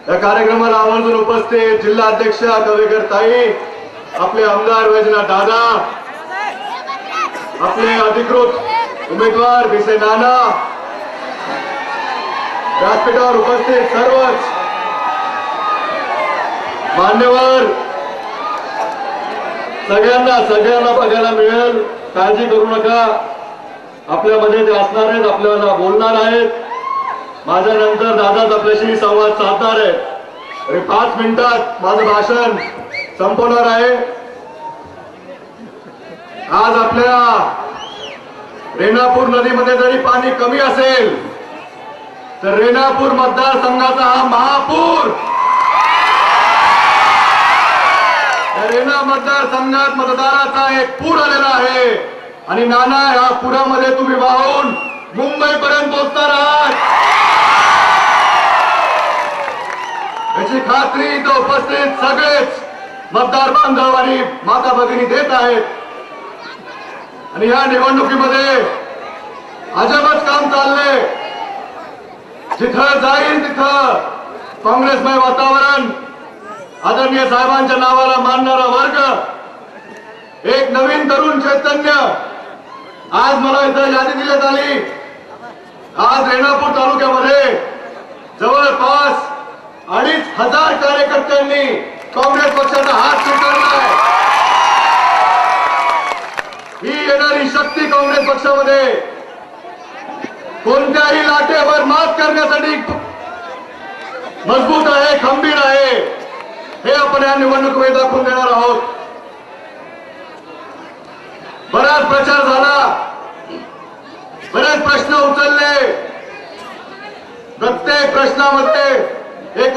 या कार्यक्रमाला आवर्जून उपस्थित जिल्हा अध्यक्ष कवेकर ताई, आपले आमदार वैजनाथ दादा, आपले अधिकृत उमेदवार भिसे नाना, व्यासपीठावर उपस्थित सर्वच मान्यवर, सगळ्यांना बघायला मिळेल, काळजी करू नका। आपल्यामध्ये ते असणार आहेत, आपल्याला बोलणार आहेत। माझ्या नंतर दादाच आपल्याशी संवाद साधणार आहेत। तरी 5 मिनिटात माझं भाषण संपवणार आहे। आज आपल्या रेणापूर नदीमध्ये जरी पाणी कमी असेल तर रेणापूर मतदारसंघाचा हा महापूर, रेणा मतदारसंघात मतदाराचा एक पूर आलेला आहे आणि नाना या पुरामध्ये तुम्ही वाहून मुंबईपर्यंत पोहोचणार आहात याची खात्री इथं उपस्थित सगळेच मतदार बांधव आणि माता भगिनी देत आहेत। आणि या निवडणुकीमध्ये अजबच काम चाललंय। जिथं जाईल तिथं काँग्रेसमय वातावरण, आदरणीय साहेबांच्या नावाला मानणारा वर्ग, एक नवीन तरुण चैतन्य। आज मला इथं यादी देण्यात आली, आज रेणापूर तालुक्यामध्ये जवळपास 2,500 कार्यकर्त्यांनी काँग्रेस पक्षाचा हात स्वीकारलाय। ही येणारी शक्ती काँग्रेस पक्षामध्ये कोणत्याही लाटेवर मात करण्यासाठी मजबूत आहे, खंबीर आहे, हे आपण या निवडणुकीमध्ये दाखवून देणार आहोत। बराच प्रचार झाला, बरेच प्रश्न उचलले, प्रत्येक प्रश्नामध्ये एक